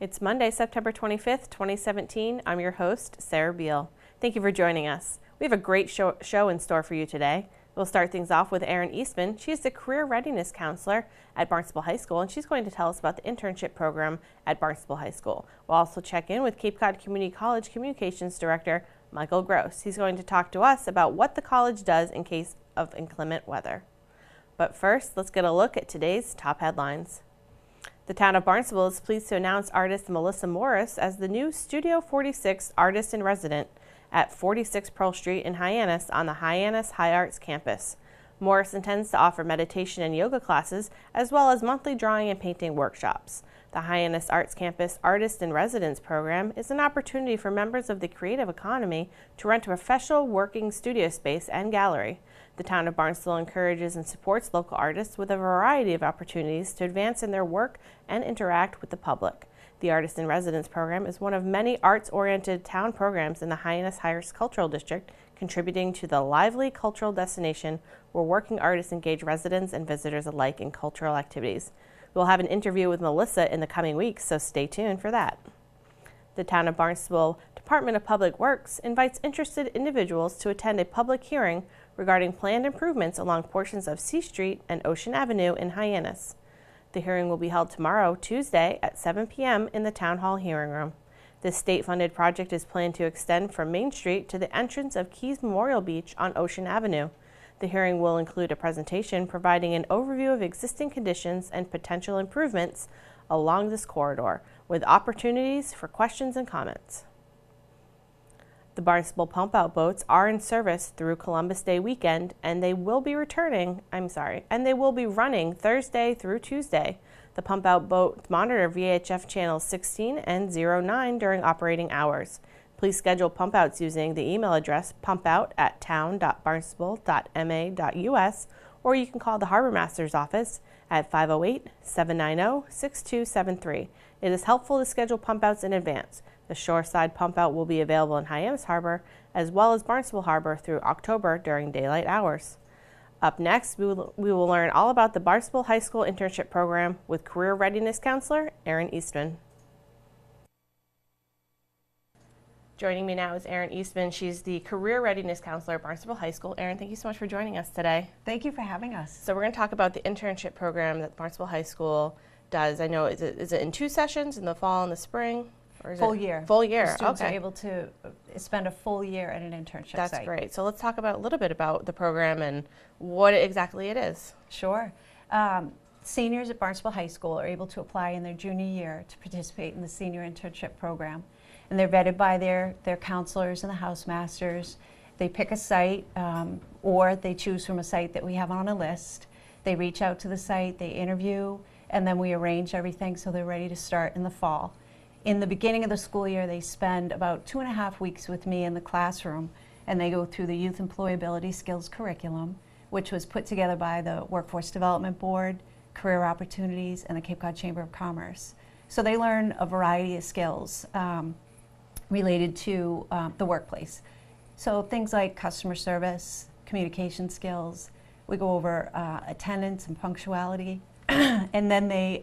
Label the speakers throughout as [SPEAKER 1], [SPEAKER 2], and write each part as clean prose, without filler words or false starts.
[SPEAKER 1] It's Monday, September 25th, 2017. I'm your host, Sarah Beal. Thank you for joining us. We have a great show in store for you today. We'll start things off with Erin Eastman. She is the Career Readiness Counselor at Barnstable High School, and she's going to tell us about the internship program at Barnstable High School. We'll also check in with Cape Cod Community College Communications Director Michael Gross. He's going to talk to us about what the college does in case of inclement weather. But first, let's get a look at today's top headlines. The town of Barnstable is pleased to announce artist Melissa Morris as the new Studio 46 artist in resident at 46 Pearl Street in Hyannis on the Hyannis High Arts campus. Morris intends to offer meditation and yoga classes as well as monthly drawing and painting workshops. The Hyannis Arts Campus Artist in Residence program is an opportunity for members of the creative economy to rent a professional working studio space and gallery. The town of Barnstable encourages and supports local artists with a variety of opportunities to advance in their work and interact with the public. The Artist in Residence program is one of many arts-oriented town programs in the Hyannis High Arts Cultural District, contributing to the lively cultural destination where working artists engage residents and visitors alike in cultural activities. We'll have an interview with Melissa in the coming weeks, so stay tuned for that. The town of Barnstable Department of Public Works invites interested individuals to attend a public hearing regarding planned improvements along portions of C Street and Ocean Avenue in Hyannis. The hearing will be held tomorrow, Tuesday, at 7 p.m. in the Town Hall hearing room. This state-funded project is planned to extend from Main Street to the entrance of Keys Memorial Beach on Ocean Avenue. The hearing will include a presentation providing an overview of existing conditions and potential improvements along this corridor, with opportunities for questions and comments. The Barnstable pump-out boats are in service through Columbus Day weekend, and they will be running Thursday through Tuesday. The pump-out boats monitor VHF channels 16 and 09 during operating hours. Please schedule pump-outs using the email address pumpout@town.barnstable.ma.us, or you can call the Harbor Master's office at 508-790-6273. It is helpful to schedule pump-outs in advance. The shoreside pump-out will be available in Hyannis Harbor as well as Barnstable Harbor through October during daylight hours. Up next, we will learn all about the Barnstable High School internship program with Career Readiness Counselor Erin Eastman. Joining me now is Erin Eastman. She's the Career Readiness Counselor at Barnstable High School. Erin, thank you so much for joining us today.
[SPEAKER 2] Thank you for having us.
[SPEAKER 1] So we're going to talk about the internship program that Barnstable High School does. I know, is it in two sessions, in the fall and the spring? Or is
[SPEAKER 2] full
[SPEAKER 1] it
[SPEAKER 2] year.
[SPEAKER 1] Full year,
[SPEAKER 2] the students
[SPEAKER 1] okay.
[SPEAKER 2] are able to spend a full year at an internship
[SPEAKER 1] That's
[SPEAKER 2] site.
[SPEAKER 1] great. So let's talk about a little bit about the program and what exactly it is.
[SPEAKER 2] Sure. Seniors at Barnstable High School are able to apply in their junior year to participate in the senior internship program. And they're vetted by their counselors and the housemasters. They pick a site or they choose from a site that we have on a list. They reach out to the site, they interview, and then we arrange everything so they're ready to start in the fall. In the beginning of the school year, they spend about 2.5 weeks with me in the classroom, and they go through the Youth Employability Skills curriculum, which was put together by the Workforce Development Board, Career Opportunities, and the Cape Cod Chamber of Commerce. So they learn a variety of skills related to the workplace. So things like customer service, communication skills. We go over attendance and punctuality, and then they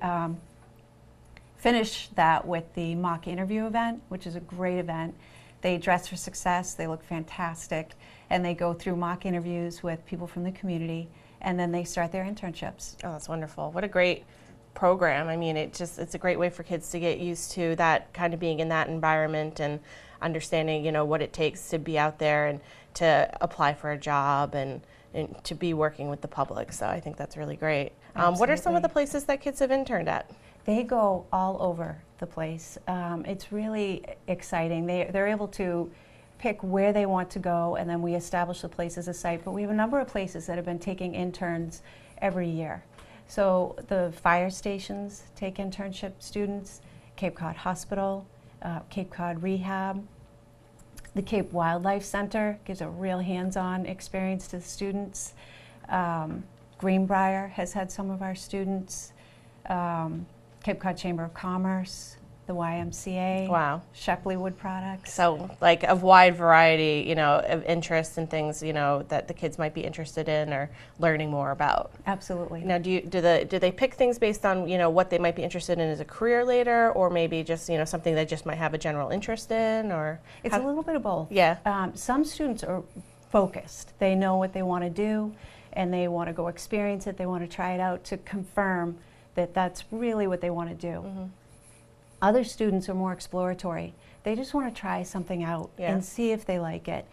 [SPEAKER 2] finish that with the mock interview event, which is a great event. They dress for success, they look fantastic, and they go through mock interviews with people from the community, and then they start their internships.
[SPEAKER 1] Oh, that's wonderful. What a great program. I mean, it's a great way for kids to get used to that kind of being in that environment and understanding, what it takes to be out there and to apply for a job and to be working with the public. So I think that's really great. What are some of the places that kids have interned at?
[SPEAKER 2] They go all over the place. It's really exciting. They're able to pick where they want to go, and then we establish the place as a site. But we have a number of places that have been taking interns every year. So the fire stations take internship students, Cape Cod Hospital, Cape Cod Rehab. The Cape Wildlife Center gives a real hands-on experience to the students. Greenbrier has had some of our students. Cape Cod Chamber of Commerce, the YMCA,
[SPEAKER 1] Wow.
[SPEAKER 2] Shepley Wood Products.
[SPEAKER 1] So like a wide variety, of interests and things, that the kids might be interested in or learning more about.
[SPEAKER 2] Absolutely.
[SPEAKER 1] Now, do they pick things based on, what they might be interested in as a career later, or maybe just, something they just might have a general interest in, or?
[SPEAKER 2] It's a little bit of both.
[SPEAKER 1] Yeah.
[SPEAKER 2] Some students are focused. They know what they want to do, and they want to go experience it. They want to try it out to confirm that that's really what they want to do.
[SPEAKER 1] Mm-hmm.
[SPEAKER 2] Other students are more exploratory. They just want to try something out and see if they like it.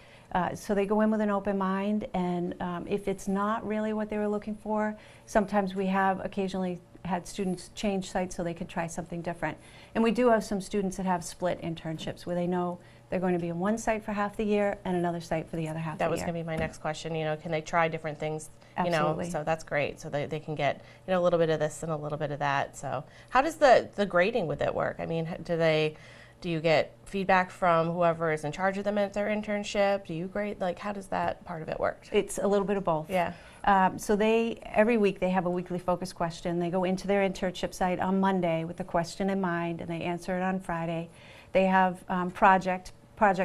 [SPEAKER 2] So they go in with an open mind, and if it's not really what they were looking for, sometimes we have occasionally had students change sites so they could try something different. And we do have some students that have split internships where they know they're going to be in one site for half the year and another site for the other half the year.
[SPEAKER 1] That was going to be my next question. Can they try different things?
[SPEAKER 2] Absolutely.
[SPEAKER 1] So that's great. So they can get a little bit of this and a little bit of that. So how does the grading with it work? I mean, do you get feedback from whoever is in charge of them at their internship? Do you grade? Like, how does that part of it work?
[SPEAKER 2] It's a little bit of both.
[SPEAKER 1] Yeah.
[SPEAKER 2] So every week they have a weekly focus question. They go into their internship site on Monday with the question in mind, and they answer it on Friday. They have projects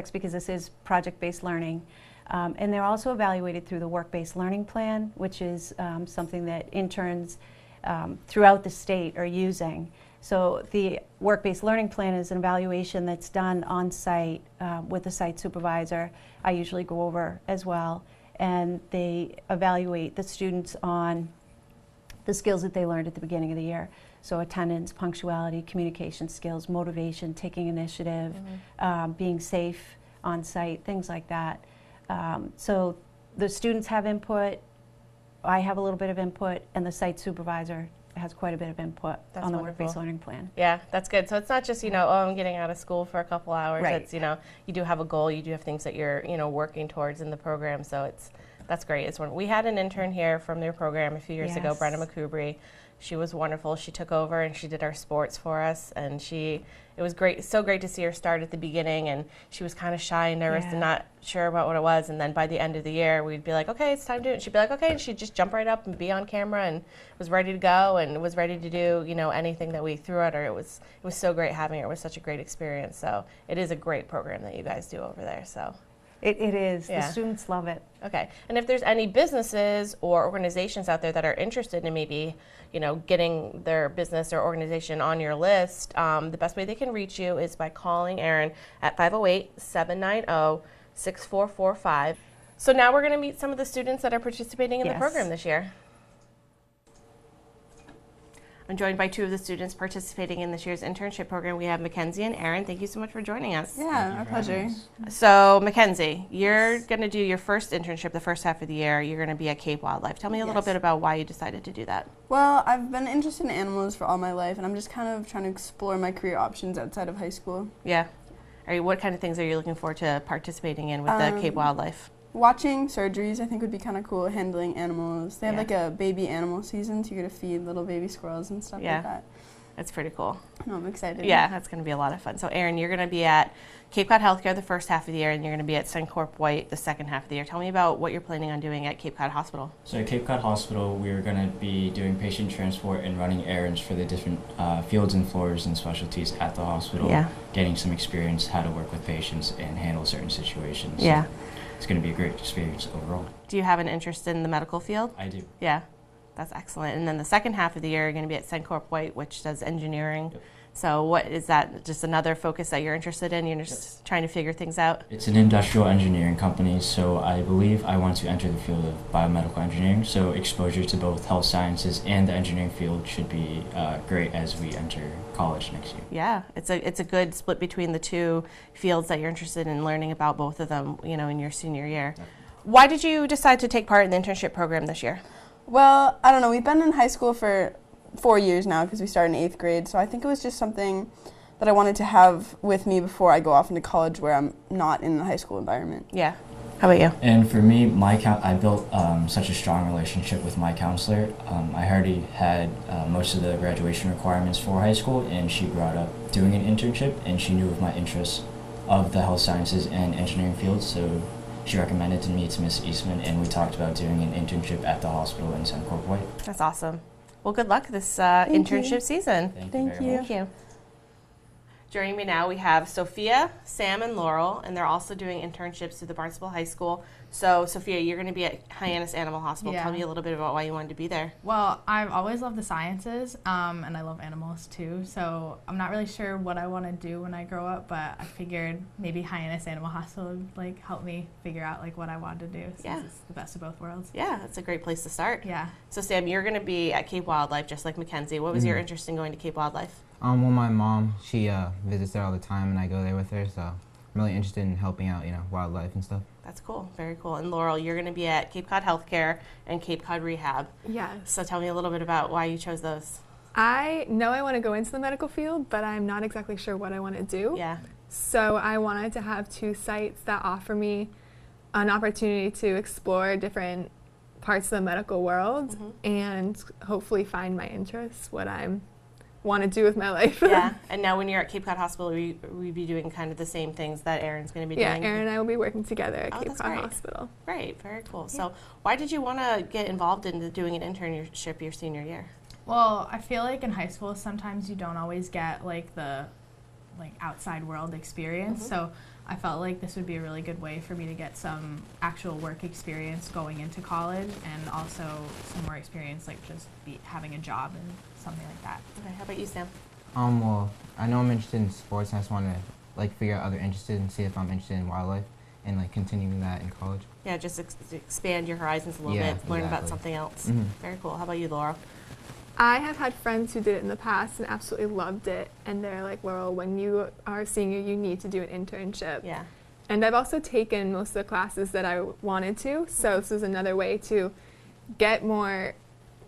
[SPEAKER 2] because this is project-based learning. And they're also evaluated through the work-based learning plan, which is something that interns throughout the state are using. So the work-based learning plan is an evaluation that's done on site with the site supervisor. I usually go over as well. And they evaluate the students on the skills that they learned at the beginning of the year. So attendance, punctuality, communication skills, motivation, taking initiative, being safe on site, things like that. So the students have input, I have a little bit of input, and the site supervisor has quite a bit of input on the work-based learning plan.
[SPEAKER 1] Yeah, that's good. So it's not just, I'm getting out of school for a couple hours.
[SPEAKER 2] Right.
[SPEAKER 1] It's, you do have a goal, you do have things that you're, working towards in the program. So that's great. We had an intern here from their program a few years ago, Brenda McCubry. She was wonderful. She took over and she did our sports for us, and it was great. So great to see her start at the beginning, and she was kind of shy and nervous and not sure about what it was. And then by the end of the year, we'd be like, okay, it's time to do it. And she'd be like, okay, and she'd just jump right up and be on camera and was ready to go and was ready to do, anything that we threw at her. It was so great having her. It was such a great experience. So it is a great program that you guys do over there. So.
[SPEAKER 2] It is. Yeah. The students love it.
[SPEAKER 1] Okay. And if there's any businesses or organizations out there that are interested in maybe, getting their business or organization on your list, the best way they can reach you is by calling Erin at 508-790-6445. So now we're going to meet some of the students that are participating in the program this year. I'm joined by two of the students participating in this year's internship program. We have Mackenzie and Erin. Thank you so much for joining us.
[SPEAKER 3] Yeah, our pleasure.
[SPEAKER 1] So, Mackenzie, you're going to do your first internship the first half of the year. You're going to be at Cape Wildlife. Tell me a little bit about why you decided to do that.
[SPEAKER 3] Well, I've been interested in animals for all my life, and I'm just kind of trying to explore my career options outside of high school.
[SPEAKER 1] Yeah. What kind of things are you looking forward to participating in with the Cape Wildlife?
[SPEAKER 3] Watching surgeries, I think, would be kind of cool. Handling animals. They have like a baby animal season, so you get to feed little baby squirrels and stuff like that.
[SPEAKER 1] That's pretty cool.
[SPEAKER 3] No, I'm excited.
[SPEAKER 1] Yeah, that's going to be a lot of fun. So, Erin, you're going to be at Cape Cod Healthcare the first half of the year, and you're going to be at Suncorp White the second half of the year. Tell me about what you're planning on doing at Cape Cod Hospital.
[SPEAKER 4] So at Cape Cod Hospital, we're going to be doing patient transport and running errands for the different fields and floors and specialties at the hospital, getting some experience how to work with patients and handle certain situations.
[SPEAKER 1] Yeah.
[SPEAKER 4] So it's going to be a great experience overall.
[SPEAKER 1] Do you have an interest in the medical field?
[SPEAKER 4] I do.
[SPEAKER 1] Yeah. That's excellent. And then the second half of the year, you're going to be at Suncorp White, which does engineering.
[SPEAKER 4] Yep.
[SPEAKER 1] So what is that, just another focus that you're interested in? You're just trying to figure things out?
[SPEAKER 4] It's an industrial engineering company, so I believe I want to enter the field of biomedical engineering. So exposure to both health sciences and the engineering field should be great as we enter college next year.
[SPEAKER 1] Yeah, it's a good split between the two fields that you're interested in learning about both of them, in your senior year.
[SPEAKER 4] Definitely.
[SPEAKER 1] Why did you decide to take part in the internship program this year?
[SPEAKER 3] Well, I don't know. We've been in high school for 4 years now because we started in 8th grade. So I think it was just something that I wanted to have with me before I go off into college where I'm not in the high school environment.
[SPEAKER 1] Yeah. How about you?
[SPEAKER 4] And for me, I built such a strong relationship with my counselor. I already had most of the graduation requirements for high school, and she brought up doing an internship, and she knew of my interests of the health sciences and engineering fields, so she recommended to me to Miss Eastman, and we talked about doing an internship at the hospital in Suncorp White.
[SPEAKER 1] That's awesome. Well, good luck this internship season.
[SPEAKER 4] Thank you very much.
[SPEAKER 1] Thank you. Joining me now, we have Sophia, Sam, and Laurel, and they're also doing internships through the Barnstable High School. So, Sophia, you're going to be at Hyannis Animal Hospital.
[SPEAKER 5] Yeah.
[SPEAKER 1] Tell me a little bit about why you wanted to be there.
[SPEAKER 5] Well, I've always loved the sciences, and I love animals too. So I'm not really sure what I want to do when I grow up, but I figured maybe Hyannis Animal Hospital would like help me figure out like what I wanted to do, since it's the best of both worlds.
[SPEAKER 1] Yeah, that's a great place to start.
[SPEAKER 5] Yeah.
[SPEAKER 1] So, Sam, you're going to be at Cape Wildlife, just like Mackenzie. What was your interest in going to Cape Wildlife?
[SPEAKER 6] Well, my mom, she visits there all the time, and I go there with her, so I'm really interested in helping out, wildlife and stuff.
[SPEAKER 1] That's cool. Very cool. And Laurel, you're going to be at Cape Cod Healthcare and Cape Cod Rehab.
[SPEAKER 7] Yes.
[SPEAKER 1] So tell me a little bit about why you chose those.
[SPEAKER 7] I know I want to go into the medical field, but I'm not exactly sure what I want to do.
[SPEAKER 1] Yeah.
[SPEAKER 7] So I wanted to have two sites that offer me an opportunity to explore different parts of the medical world and hopefully find my interests, what I want to do with my life.
[SPEAKER 1] Yeah. And now when you're at Cape Cod Hospital, we be doing kind of the same things that Erin's going to be doing?
[SPEAKER 7] Yeah, Erin and I will be working together at Cape
[SPEAKER 1] that's
[SPEAKER 7] Cod
[SPEAKER 1] great.
[SPEAKER 7] Hospital.
[SPEAKER 1] Great. Very cool. So why did you want to get involved in doing an internship your senior year?
[SPEAKER 5] Well, I feel like in high school sometimes you don't always get like the outside world experience. So I felt like this would be a really good way for me to get some actual work experience going into college, and also some more experience like just having a job and something like that.
[SPEAKER 1] Okay. How about you, Sam?
[SPEAKER 6] Well, I know I'm interested in sports, and I just want to figure out other interested and see if I'm interested in wildlife and continuing that in college.
[SPEAKER 1] Yeah, just expand your horizons a little bit, learn about something else. Very cool. How about you, Laura?
[SPEAKER 7] I have had friends who did it in the past and absolutely loved it, and they're like, Laurel, when you are a senior, you need to do an internship.
[SPEAKER 1] Yeah.
[SPEAKER 7] And I've also taken most of the classes that I wanted to, so this is another way to get more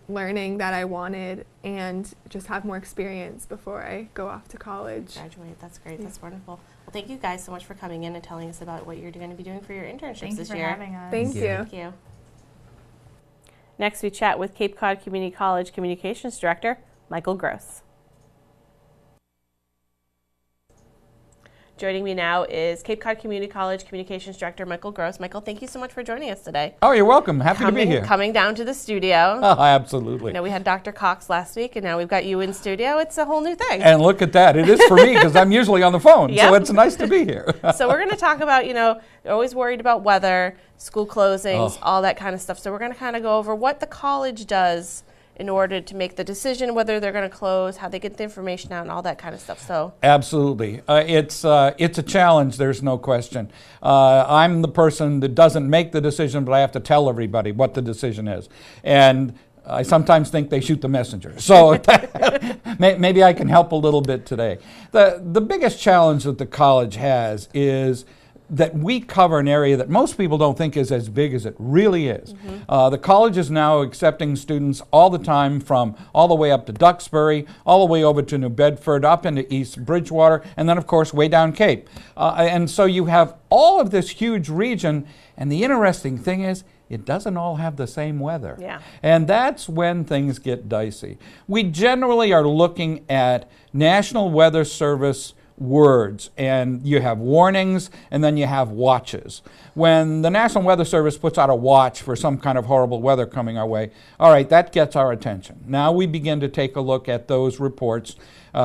[SPEAKER 7] learning that I wanted and just have more experience before I go off to college.
[SPEAKER 1] Graduate. That's great. That's wonderful. Well, thank you guys so much for coming in and telling us about what you're going to be doing for your internships this year.
[SPEAKER 5] Thank you for having us.
[SPEAKER 7] Thank you.
[SPEAKER 1] Thank you. Next, we chat with Cape Cod Community College Communications Director, Michael Gross. Joining me now is Cape Cod Community College Communications Director, Michael Gross. Michael, thank you so much for joining us today.
[SPEAKER 8] Oh, you're welcome. Happy to be here.
[SPEAKER 1] Coming down to the studio.
[SPEAKER 8] Oh, absolutely.
[SPEAKER 1] You know, we had Dr. Cox last week, and now we've got you in studio. It's a whole new thing.
[SPEAKER 8] And look at that. It is for me because I'm usually on the phone,
[SPEAKER 1] Yep.
[SPEAKER 8] so it's nice to be here.
[SPEAKER 1] So we're going to talk about, you're always worried about weather, school closings, all that kind of stuff. So we're going to kind of go over what the college does in order to make the decision whether they're going to close, how they get the information out, and all that kind of stuff. So
[SPEAKER 8] Absolutely. It's a challenge, there's no question. I'm the person that doesn't make the decision, but I have to tell everybody what the decision is. And I sometimes think they shoot the messenger. So maybe I can help a little bit today. The biggest challenge that the college has is that we cover an area that most people don't think is as big as it really is. The college is now accepting students all the time from all the way up to Duxbury, all the way over to New Bedford, up into East Bridgewater, and then of course way down Cape. And so you have all of this huge region, and the interesting thing is it doesn't all have the same weather.
[SPEAKER 1] Yeah.
[SPEAKER 8] And that's when things get dicey. We generally are looking at National Weather Service words, and you have warnings and then you have watches. When the National Weather Service puts out a watch for some kind of horrible weather coming our way, all right, that gets our attention. Now we begin to take a look at those reports.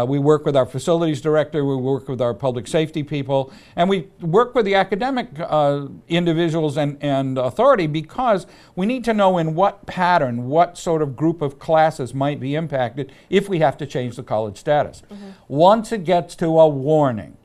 [SPEAKER 8] We work with our facilities director, we work with our public safety people, and we work with the academic individuals and authority, because we need to know in what pattern, what sort of group of classes might be impacted if we have to change the college status. Once it gets to a warning,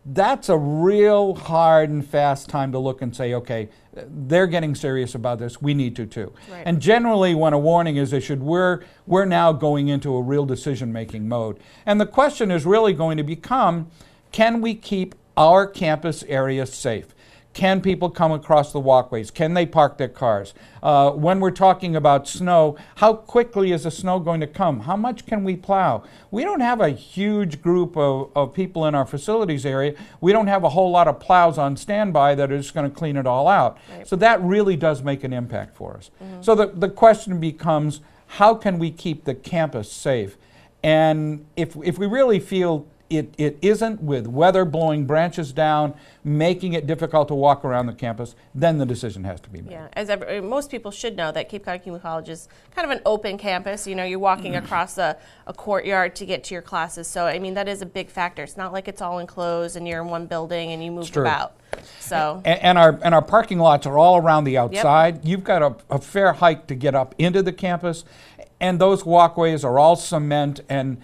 [SPEAKER 8] that's a real hard and fast time to look and say, okay, they're getting serious about this, we need to too.
[SPEAKER 1] Right.
[SPEAKER 8] And generally when a warning is issued, we're now going into a real decision-making mode. And the question is really going to become, can we keep our campus area safe? Can people come across the walkways? Can they park their cars? When we're talking about snow, how quickly is the snow going to come? How much can we plow? We don't have a huge group of people in our facilities area. We don't have a whole lot of plows on standby that are just going to clean it all out.
[SPEAKER 1] Right.
[SPEAKER 8] So that really does make an impact for us. So the question becomes, how can we keep the campus safe? And if we really feel it isn't with weather blowing branches down, making it difficult to walk around the campus, then the decision has to be made.
[SPEAKER 1] Yeah, as most people should know that Cape Cod Community College is kind of an open campus. You know, you're walking across a courtyard to get to your classes. So, I mean, that is a big factor. It's not like it's all enclosed and you're in one building and you move about. So,
[SPEAKER 8] and our parking lots are all around the outside. Yep. You've got a fair hike to get up into the campus, and those walkways are all cement, and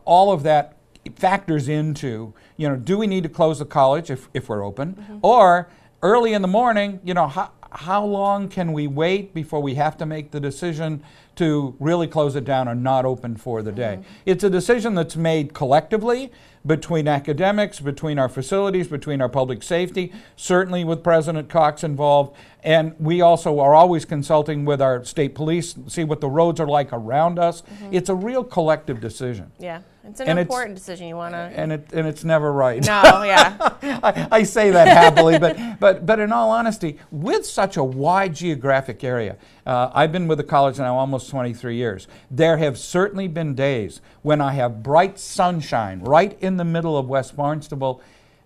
[SPEAKER 8] all of that factors into, you know, do we need to close the college if we're open? Or early in the morning, you know, how long can we wait before we have to make the decision to really close it down or not open for the day? It's a decision that's made collectively between academics, between our facilities, between our public safety, certainly with President Cox involved. And we also are always consulting with our state police, see what the roads are like around us. It's a real collective decision.
[SPEAKER 1] Yeah, it's an important decision. You want to...
[SPEAKER 8] And it's never right.
[SPEAKER 1] No, yeah.
[SPEAKER 8] I say that happily, but in all honesty, with such a wide geographic area, I've been with the college now almost 23 years. There have certainly been days when I have bright sunshine right in the middle of West Barnstable,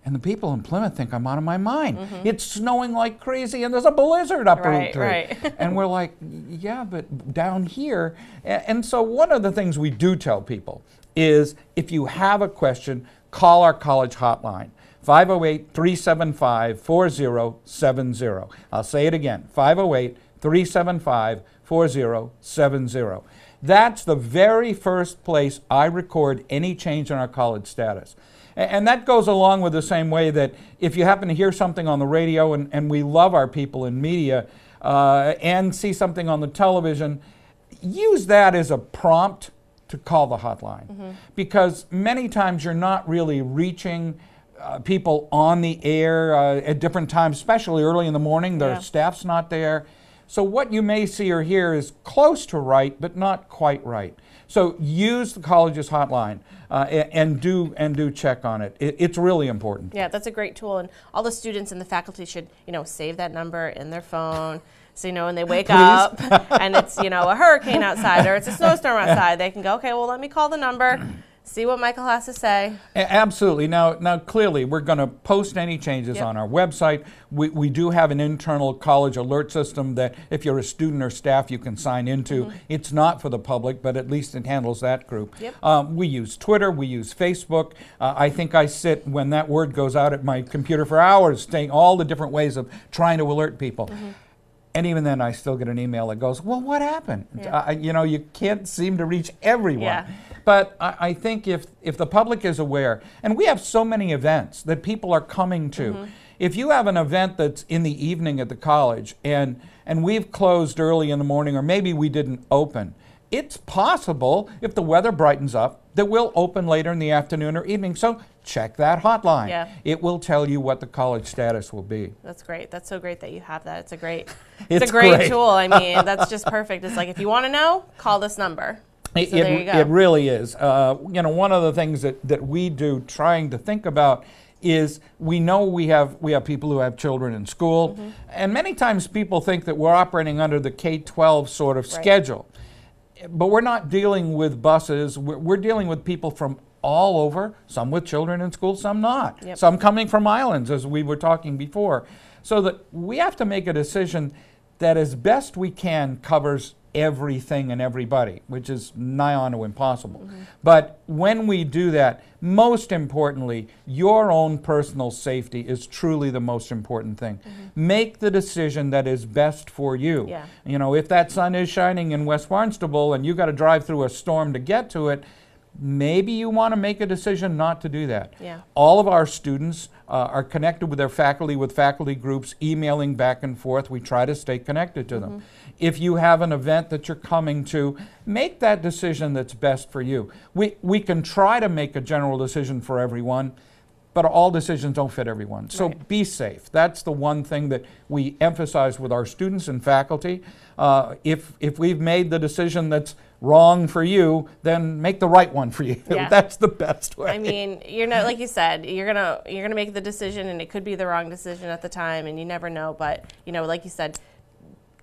[SPEAKER 8] and the people in Plymouth think I'm out of my mind. It's snowing like crazy, and there's a blizzard up Route 3.
[SPEAKER 1] Right.
[SPEAKER 8] And we're like, yeah, but down here. And so one of the things we do tell people is if you have a question, call our college hotline. 508-375-4070. I'll say it again, 508-375-4070. That's the very first place I record any change in our college status. And that goes along with the same way that if you happen to hear something on the radio, and we love our people in media, and see something on the television, use that as a prompt to call the hotline. Because many times you're not really reaching people on the air at different times, especially early in the morning. Their staff's not there. So what you may see or hear is close to right, but not quite right. So use the college's hotline and do check on it. It's really important.
[SPEAKER 1] Yeah, that's a great tool, and all the students and the faculty should, you know, save that number in their phone. So, you know, when they wake up and it's, you know, a hurricane outside or it's a snowstorm outside, they can go, okay, well, let me call the number, see what Michael has to say.
[SPEAKER 8] Absolutely. Now clearly, we're going to post any changes on our website. We do have an internal college alert system that if you're a student or staff, you can sign into. It's not for the public, but at least it handles that group. We use Twitter. We use Facebook. I think I sit, when that word goes out, at my computer for hours, saying all the different ways of trying to alert people. And even then, I still get an email that goes, well, what happened? You know, you can't seem to reach everyone. But I think if the public is aware, and we have so many events that people are coming to. If you have an event that's in the evening at the college, and we've closed early in the morning, or maybe we didn't open, it's possible, if the weather brightens up, that we'll open later in the afternoon or evening. So check that hotline. It will tell you what the college status will be.
[SPEAKER 1] That's great. That's so great that you have that. It's a great
[SPEAKER 8] great
[SPEAKER 1] tool. I mean, that's just perfect. It's like, if you want to know, call this number. So there you go.
[SPEAKER 8] It really is. You know, one of the things that we do, trying to think about, is we know we have people who have children in school, and many times people think that we're operating under the K-12 sort of schedule. But we're not dealing with buses. We're dealing with people from all over, some with children in school, some not. Some coming from islands, as we were talking before. So that we have to make a decision that as best we can covers everything and everybody, which is nigh on to impossible. But when we do that, most importantly, your own personal safety is truly the most important thing. Make the decision that is best for you. You know, if that sun is shining in West Barnstable and you got to drive through a storm to get to it, maybe you want to make a decision not to do that. All of our students are connected with their faculty, with faculty groups, emailing back and forth. We try to stay connected to them. If you have an event that you're coming to, make that decision that's best for you. We can try to make a general decision for everyone, but all decisions don't fit everyone. So be safe. That's the one thing that we emphasize with our students and faculty. If we've made the decision that's wrong for you, then make the right one for you. That's the best way.
[SPEAKER 1] I mean, you're not, like you said, you're gonna make the decision, and it could be the wrong decision at the time, and you never know. But you know, like you said,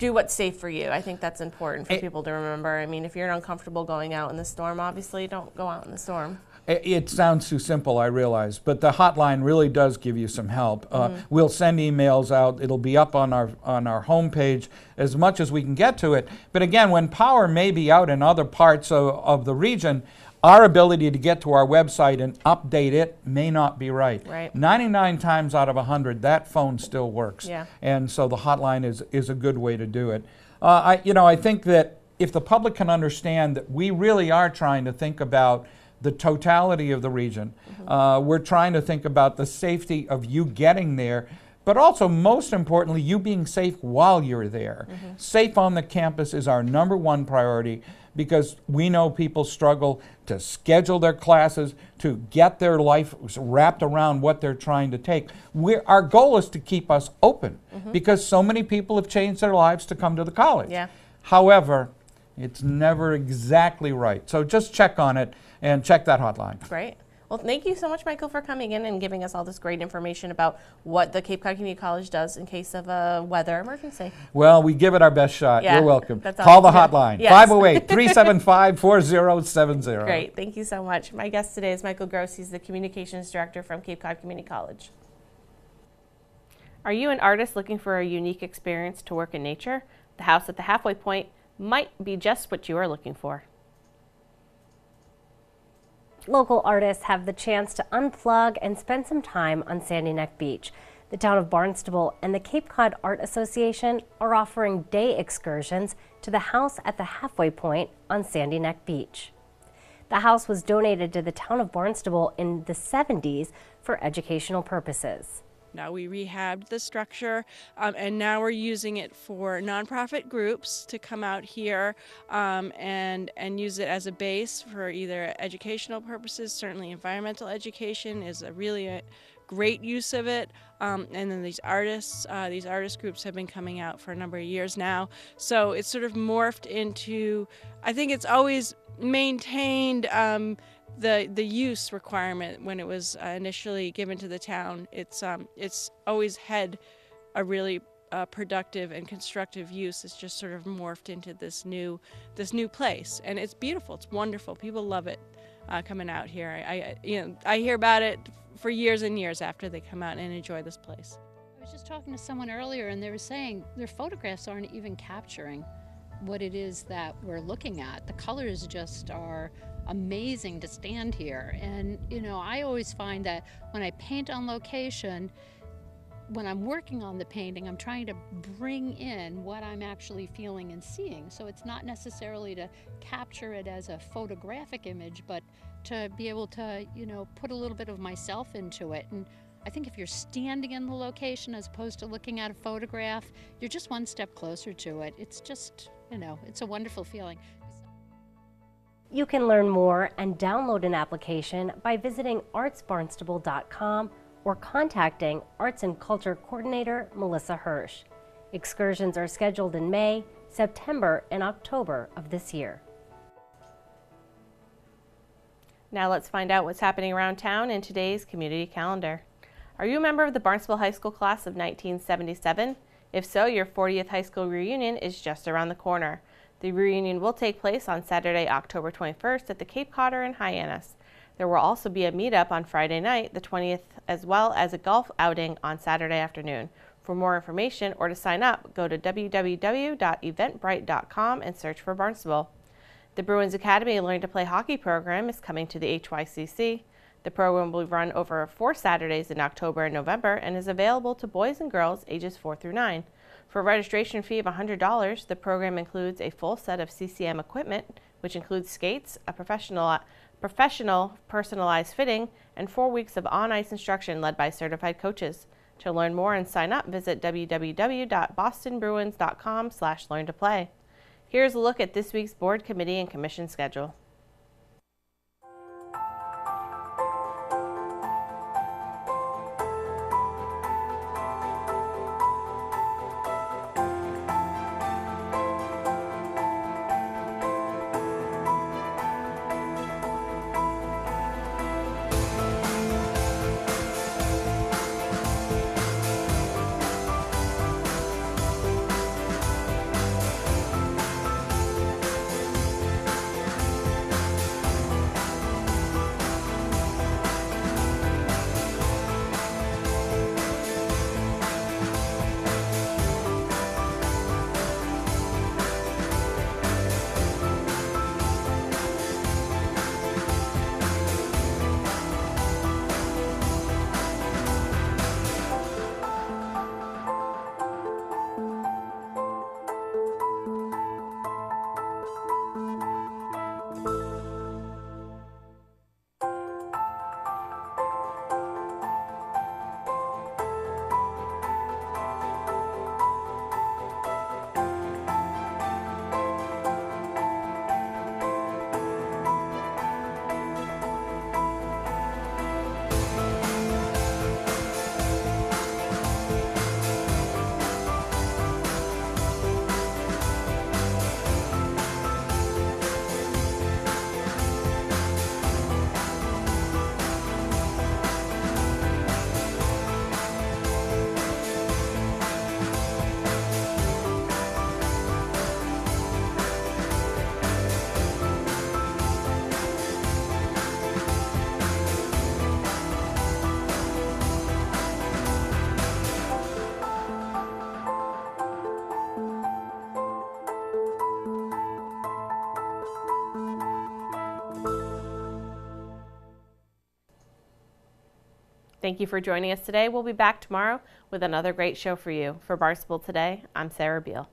[SPEAKER 1] do what's safe for you. I think that's important for people to remember. I mean, if you're uncomfortable going out in the storm, obviously don't go out in the storm.
[SPEAKER 8] It sounds too simple, I realize, but the hotline really does give you some help. We'll send emails out. It'll be up on our homepage as much as we can get to it. But again, when power may be out in other parts of the region, our ability to get to our website and update it may not be right.
[SPEAKER 1] Right.
[SPEAKER 8] 99 times out of 100, that phone still works.
[SPEAKER 1] Yeah.
[SPEAKER 8] And so the hotline is a good way to do it. I think that if the public can understand that we really are trying to think about the totality of the region, we're trying to think about the safety of you getting there, but also, most importantly, you being safe while you're there. Safe on the campus is our #1 priority, because we know people struggle to schedule their classes, to get their life wrapped around what they're trying to take. Our goal is to keep us open, because so many people have changed their lives to come to the college.
[SPEAKER 1] Yeah.
[SPEAKER 8] However, it's never exactly right. So just check on it and check that hotline.
[SPEAKER 1] Great. Well, thank you so much, Michael, for coming in and giving us all this great information about what the Cape Cod Community College does in case of a weather emergency.
[SPEAKER 8] Well, we give it our best shot.
[SPEAKER 1] Yeah,
[SPEAKER 8] You're welcome.
[SPEAKER 1] that's
[SPEAKER 8] Call the
[SPEAKER 1] awesome.
[SPEAKER 8] hotline,
[SPEAKER 1] Yes.
[SPEAKER 8] 508-375-4070.
[SPEAKER 1] Great. Thank you so much. My guest today is Michael Gross. He's the Communications Director from Cape Cod Community College. Are you an artist looking for a unique experience to work in nature? The House at the Halfway Point might be just what you are looking for.
[SPEAKER 9] Local artists have the chance to unplug and spend some time on Sandy Neck Beach. The town of Barnstable and the Cape Cod Art Association are offering day excursions to the House at the Halfway Point on Sandy Neck Beach. The house was donated to the town of Barnstable in the 70s for educational purposes.
[SPEAKER 10] Now we rehabbed the structure, and now we're using it for nonprofit groups to come out here and use it as a base for either educational purposes. Certainly environmental education is a really great use of it. And then these artist groups have been coming out for a number of years now. So it's sort of morphed into, I think it's always maintained the use requirement when it was initially given to the town. It's always had a really productive and constructive use. It's just sort of morphed into this new place, and it's beautiful. It's wonderful. People love it coming out here. I hear about it for years and years after they come out and enjoy this place.
[SPEAKER 11] I was just talking to someone earlier, and they were saying their photographs aren't even capturing what it is that we're looking at. The colors just are amazing to stand here. And I always find that when I paint on location, when I'm working on the painting, I'm trying to bring in what I'm actually feeling and seeing. So it's not necessarily to capture it as a photographic image, but to be able to put a little bit of myself into it. And I think if you're standing in the location as opposed to looking at a photograph, you're just one step closer to it. It's just, it's a wonderful feeling.
[SPEAKER 9] You can learn more and download an application by visiting artsbarnstable.com or contacting Arts and Culture Coordinator Melissa Hirsch. Excursions are scheduled in May, September, and October of this year.
[SPEAKER 1] Now let's find out what's happening around town in today's community calendar. Are you a member of the Barnstable High School class of 1977? If so, your 40th high school reunion is just around the corner. The reunion will take place on Saturday, October 21st at the Cape Codder in Hyannis. There will also be a meetup on Friday night, the 20th, as well as a golf outing on Saturday afternoon. For more information or to sign up, go to www.eventbrite.com and search for Barnstable. The Bruins Academy Learn to Play Hockey program is coming to the HYCC. The program will run over 4 Saturdays in October and November and is available to boys and girls ages 4 through 9. For a registration fee of $100, the program includes a full set of CCM equipment, which includes skates, a professional personalized fitting, and 4 weeks of on-ice instruction led by certified coaches. To learn more and sign up, visit www.bostonbruins.com/learn-to-play. Here's a look at this week's board, committee, and commission schedule. Thank you for joining us today. We'll be back tomorrow with another great show for you. For Barnstable Today, I'm Sarah Beal.